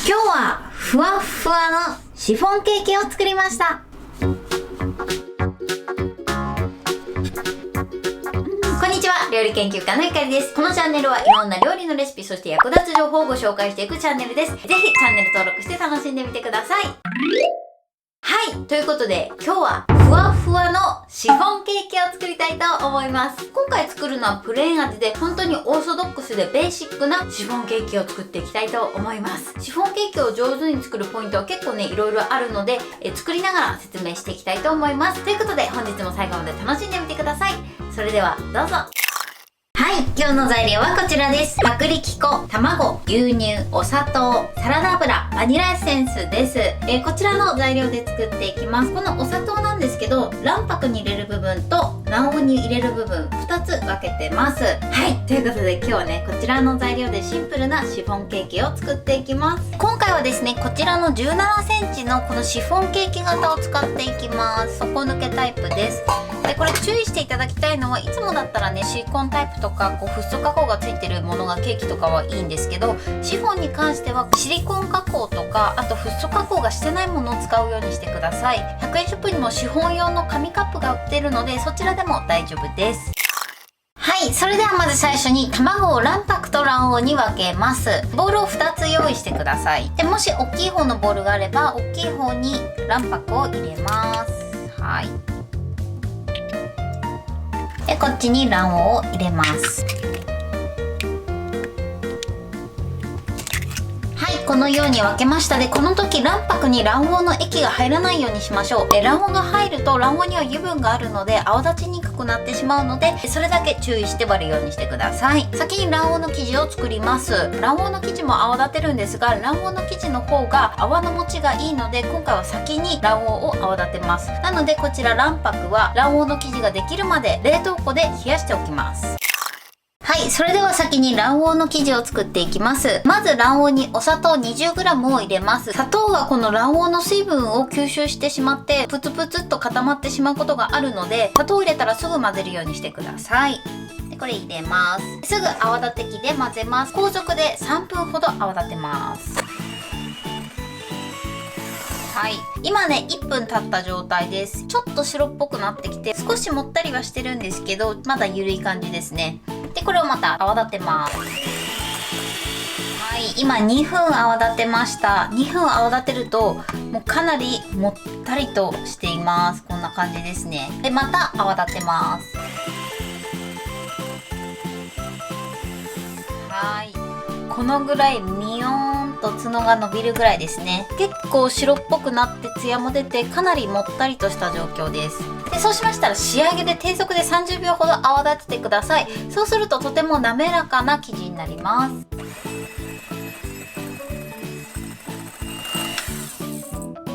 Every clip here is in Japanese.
今日はふわっふわのシフォンケーキを作りました。こんにちは、料理研究家のゆかりです。このチャンネルはいろんな料理のレシピ、そして役立つ情報をご紹介していくチャンネルです。ぜひチャンネル登録して楽しんでみてください。はい、ということで今日はふわふわのシフォンケーキを作りたいと思います。今回作るのはプレーン味で本当にオーソドックスでベーシックなシフォンケーキを作っていきたいと思います。シフォンケーキを上手に作るポイントは結構ねいろいろあるので作りながら説明していきたいと思います。ということで本日も最後まで楽しんでみてください。それではどうぞ。はい、今日の材料はこちらです。薄力粉、卵、牛乳、お砂糖、サラダ油、バニラエッセンスです。こちらの材料で作っていきます。このお砂糖なんですけど、卵白に入れる部分と卵黄に入れる部分2つ分けてます。はい、ということで今日はねこちらの材料でシンプルなシフォンケーキを作っていきます。今回はですねこちらの17センチのこのシフォンケーキ型を使っていきます。底抜けタイプです。でこれ注意していただきたいのは、いつもだったらねシリコンタイプとかフッ素加工がついてるものがケーキとかはいいんですけど、シフォンに関してはシリコン加工とかあとフッ素加工がしてないものを使うようにしてください。100円ショップにもシフォン用の紙カップが売ってるのでそちらでも大丈夫です。はい、それではまず最初に卵を卵白と卵黄に分けます。ボウルを2つ用意してください。でもし大きい方のボウルがあれば大きい方に卵白を入れます。はい、でこっちに卵黄を入れます。はい、このように分けました。でこの時卵白に卵黄の液が入らないようにしましょう。卵黄が入ると卵黄には油分があるので泡立ちにくくなってしまうので、それだけ注意して割るようにしてください。先に卵黄の生地を作ります。卵黄の生地も泡立てるんですが、卵黄の生地の方が泡の持ちがいいので今回は先に卵黄を泡立てます。なのでこちら卵白は卵黄の生地ができるまで冷凍庫で冷やしておきます。はい、それでは先に卵黄の生地を作っていきます。まず卵黄にお砂糖 20g を入れます。砂糖がこの卵黄の水分を吸収してしまってプツプツっと固まってしまうことがあるので、砂糖を入れたらすぐ混ぜるようにしてください。でこれ入れます。すぐ泡立て器で混ぜます。高速で3分ほど泡立てます。はい、今ね1分経った状態です。ちょっと白っぽくなってきて少しもったりはしてるんですけど、まだ緩い感じですね。でこれをまた泡立てます。はい、今2分泡立てました。2分泡立てるともうかなりもったりとしています。こんな感じですね。でまた泡立てます。はい、このぐらいミヨーンと角が伸びるぐらいですね。結構白っぽくなってツヤも出てかなりもったりとした状況です。でそうしましたら仕上げで低速で30秒ほど泡立ててください。そうするととても滑らかな生地になります。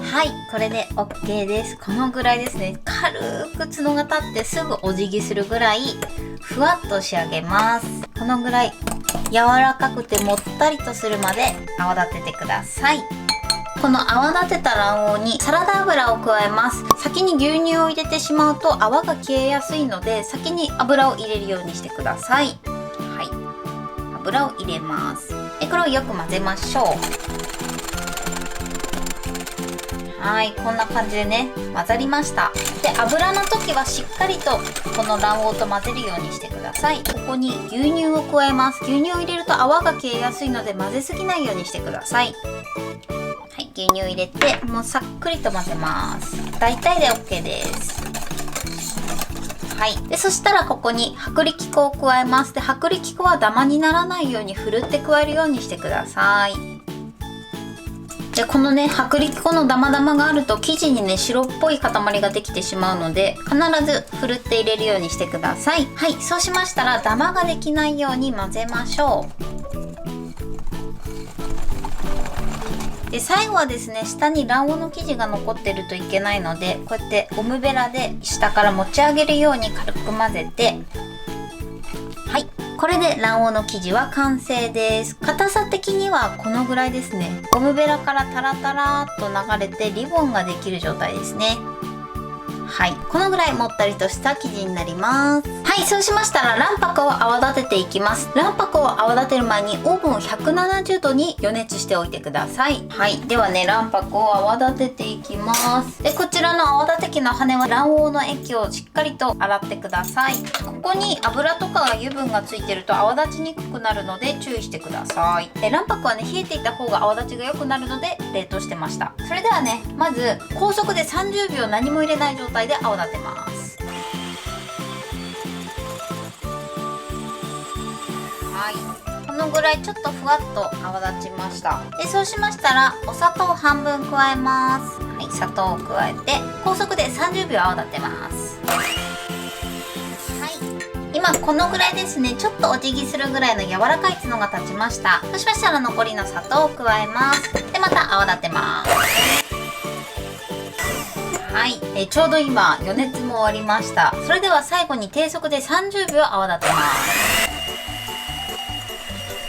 はい、これで OK です。このぐらいですね。軽く角が立ってすぐお辞儀するぐらいふわっと仕上げます。このぐらい柔らかくてもったりとするまで泡立ててください。この泡立てた卵黄にサラダ油を加えます。先に牛乳を入れてしまうと泡が消えやすいので先に油を入れるようにしてください。はい、油を入れます。これをよく混ぜましょう。はい、こんな感じでね混ざりました。で油の時はしっかりとこの卵黄と混ぜるようにしてください。ここに牛乳を加えます。牛乳を入れると泡が消えやすいので混ぜすぎないようにしてください。はい、牛乳入れてもうさっくりと混ぜます。大体で OK です。はい、でそしたらここに薄力粉を加えます。で薄力粉はダマにならないようにふるって加えるようにしてください。でこのね薄力粉のダマダマがあると生地にね白っぽい塊ができてしまうので必ずふるって入れるようにしてください。はい、そうしましたらダマができないように混ぜましょう。で最後はですね下に卵黄の生地が残ってるといけないのでこうやってゴムベラで下から持ち上げるように軽く混ぜて、はい、これで卵黄の生地は完成です。硬さ的にはこのぐらいですね。ゴムベラからタラタラーっと流れてリボンができる状態ですね。はい、このぐらいもったりとした生地になります。はい、そうしましたら卵白を泡立てていきます。卵白を泡立てる前にオーブンを170度に予熱しておいてください。はい、ではね、卵白を泡立てていきます。で、こちらの泡立て器の羽は卵黄の液をしっかりと洗ってください。ここに油とか油分がついてると泡立ちにくくなるので注意してください。卵白はね、冷えていた方が泡立ちが良くなるので冷凍してました。それではね、まず高速で30秒何も入れない状態で泡立てます。はい、このぐらいちょっとふわっと泡立ちました。で、そうしましたらお砂糖を半分加えます。はい、砂糖を加えて高速で30秒泡立てます。今このぐらいですね。ちょっとお辞儀するぐらいの柔らかい角が立ちました。そうしましたら残りの砂糖を加えます。で、また泡立てます。はい、ちょうど今余熱も終わりました。それでは最後に低速で30秒泡立てます。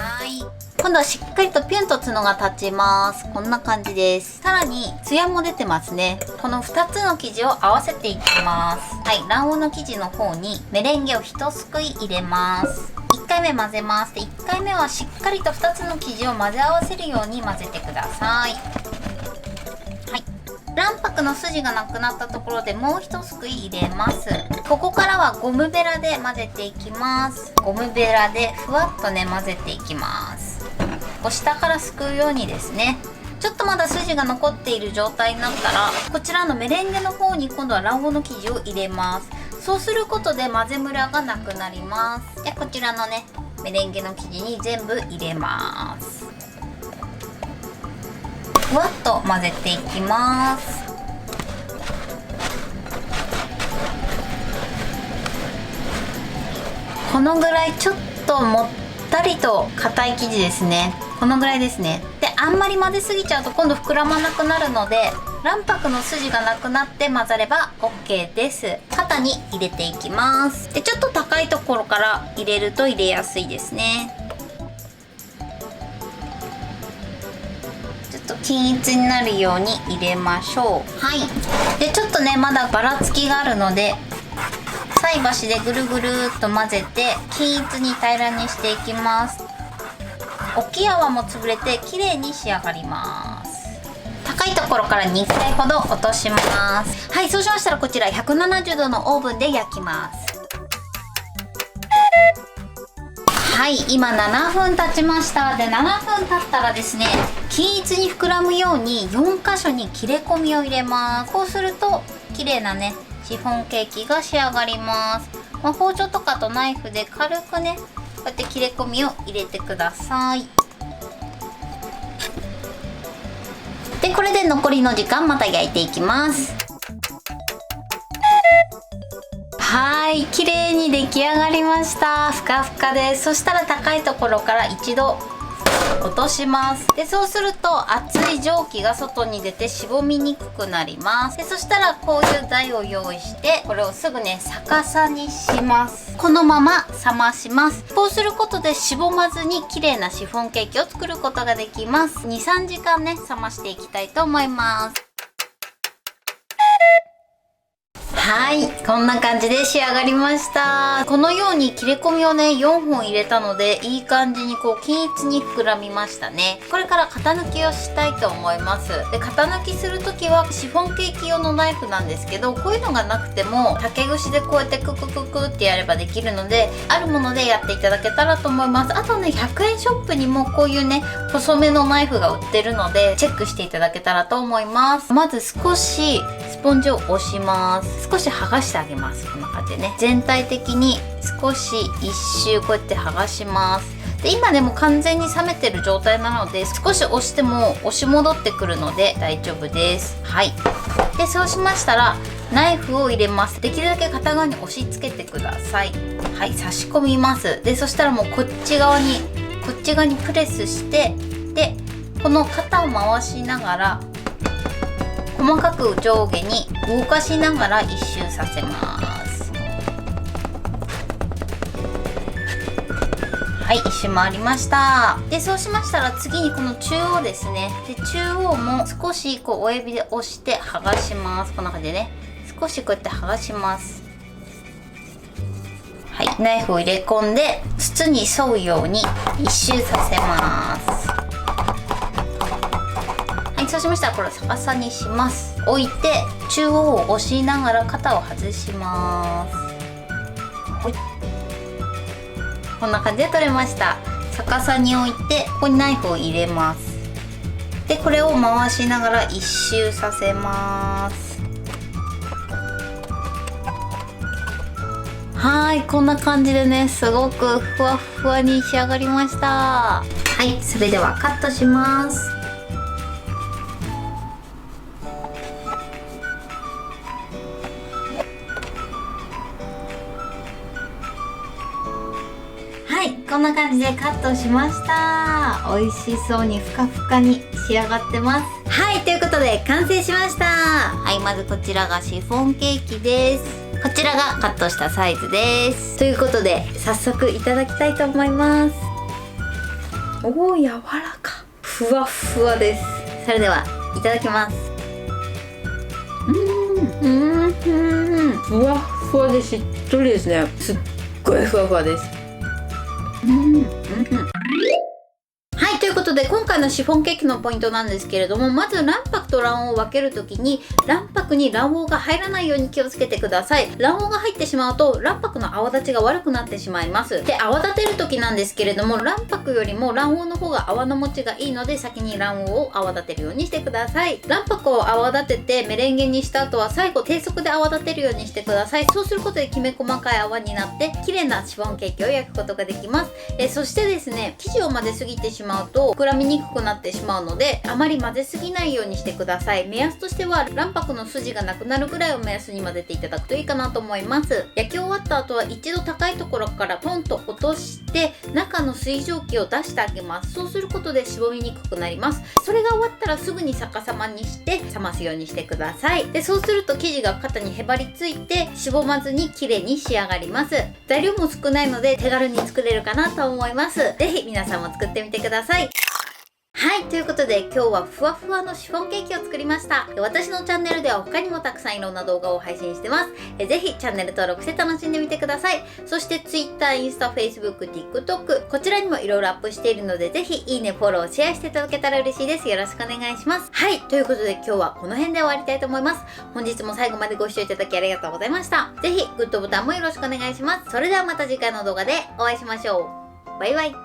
はい、今度はしっかりとピュンと角が立ちます。こんな感じです。さらにツヤも出てますね。この2つの生地を合わせていきます。はい、卵黄の生地の方にメレンゲを1すくい入れます。1回目混ぜます。で、1回目はしっかりと2つの生地を混ぜ合わせるように混ぜてください。はい、卵白の筋がなくなったところでもう1すくい入れます。ここからはゴムベラで混ぜていきます。ゴムベラでふわっとね混ぜていきます。こう下からすくうようにですね。ちょっとまだ筋が残っている状態になったら、こちらのメレンゲの方に今度は卵黄の生地を入れます。そうすることで混ぜムラがなくなります。で、こちらのねメレンゲの生地に全部入れます。ふわっと混ぜていきます。このぐらいちょっともったりと硬い生地ですね。このぐらいですね。で、あんまり混ぜすぎちゃうと今度膨らまなくなるので、卵白の筋がなくなって混ざれば OK です。型に入れていきます。で、ちょっと高いところから入れると入れやすいですね。ちょっと均一になるように入れましょう。はい。で、ちょっとねまだばらつきがあるので、菜箸でぐるぐるっと混ぜて均一に平らにしていきます。大きい泡も潰れて綺麗に仕上がります。高いところから2回ほど落とします。はい、そうしましたらこちら170度のオーブンで焼きます。はい、今7分経ちました。で、7分経ったらですね、均一に膨らむように4箇所に切れ込みを入れます。こうすると綺麗なねシフォンケーキが仕上がります。包丁とかとナイフで軽くねこうやって切れ込みを入れてください。で、これで残りの時間また焼いていきます。はい、綺麗に出来上がりました。ふかふかです。そしたら高いところから一度落とします。で、そうすると熱い蒸気が外に出てしぼみにくくなります。で、そしたらこういう台を用意してこれをすぐね逆さにします。このまま冷まします。こうすることでしぼまずに綺麗なシフォンケーキを作ることができます。 2,3 時間ね冷ましていきたいと思います。はい、こんな感じで仕上がりました。このように切れ込みをね4本入れたのでいい感じにこう均一に膨らみましたね。これから型抜きをしたいと思います。で、型抜きする時はシフォンケーキ用のナイフなんですけど、こういうのがなくても竹串でこうやってククククってやればできるので、あるものでやっていただけたらと思います。あとね、100円ショップにもこういうね細めのナイフが売ってるのでチェックしていただけたらと思います。まず少しスポンジを押します。少し剥がしてあげます。こんな感じでね全体的に少し一周こうやって剥がします。で、今でも完全に冷めてる状態なので少し押しても押し戻ってくるので大丈夫です。はい。で、そうしましたらナイフを入れます。できるだけ片側に押し付けてください。はい、差し込みます。で、そしたらもうこっち側にプレスして、でこの肩を回しながら細かく上下に動かしながら一周させます。はい、一周回りました。で、そうしましたら次にこの中央ですね。で、中央も少しこう親指で押して剥がします。こんな感じでね少しこうやって剥がします。はい、ナイフを入れ込んで筒に沿うように一周させます。はい、そうしましたらこれを逆さにします。置いて中央を押しながら肩を外します。はい、こんな感じで取れました。逆さに置いてここにナイフを入れます。でこれを回しながら一周させます。はい、こんな感じでね、すごくふわふわに仕上がりました。はい、それではカットします。はい、こんな感じでカットしました。美味しそうにふかふかに仕上がってます。はい、ということで完成しました。はい、まずこちらがシフォンケーキです。こちらがカットしたサイズです。ということで早速いただきたいと思います。おー、柔らか、ふわふわです。それではいただきます。ふわふわでしっとりですね。すっごいふわふわです。はい、ということで今回のシフォンケーキのポイントなんですけれども、まず卵白と卵黄を分けるときに卵白に卵黄が入らないように気をつけてください。卵黄が入ってしまうと卵白の泡立ちが悪くなってしまいます。で、泡立てるときなんですけれども、卵白よりも卵黄の方が泡の持ちがいいので、先に卵黄を泡立てるようにしてください。卵白を泡立ててメレンゲにした後は最後低速で泡立てるようにしてください。そうすることできめ細かい泡になって綺麗なシフォンケーキを焼くことができます。そしてですね、生地を混ぜすぎてしまうと膨らみにくくなってしまうので、あまり混ぜすぎないようにしてください。目安としては卵白の筋がなくなるぐらいを目安に混ぜていただくといいかなと思います。焼き終わった後は一度高いところからトンと落として中の水蒸気を出してあげます。そうすることでしぼみにくくなります。それが終わったらすぐに逆さまにして冷ますようにしてください。で、そうすると生地が肩にへばりついてしぼまずに綺麗に仕上がります。材料も少ないので手軽に作れるかなと思います。ぜひ皆さんも作ってみてください。はい、ということで今日はふわふわのシフォンケーキを作りました。私のチャンネルでは他にもたくさんいろんな動画を配信してます。ぜひチャンネル登録して楽しんでみてください。そして Twitter、インスタ、Facebook、TikTok こちらにもいろいろアップしているので、ぜひいいね、フォロー、シェアしていただけたら嬉しいです。よろしくお願いします。はい、ということで今日はこの辺で終わりたいと思います。本日も最後までご視聴いただきありがとうございました。ぜひグッドボタンもよろしくお願いします。それではまた次回の動画でお会いしましょう。バイバイ。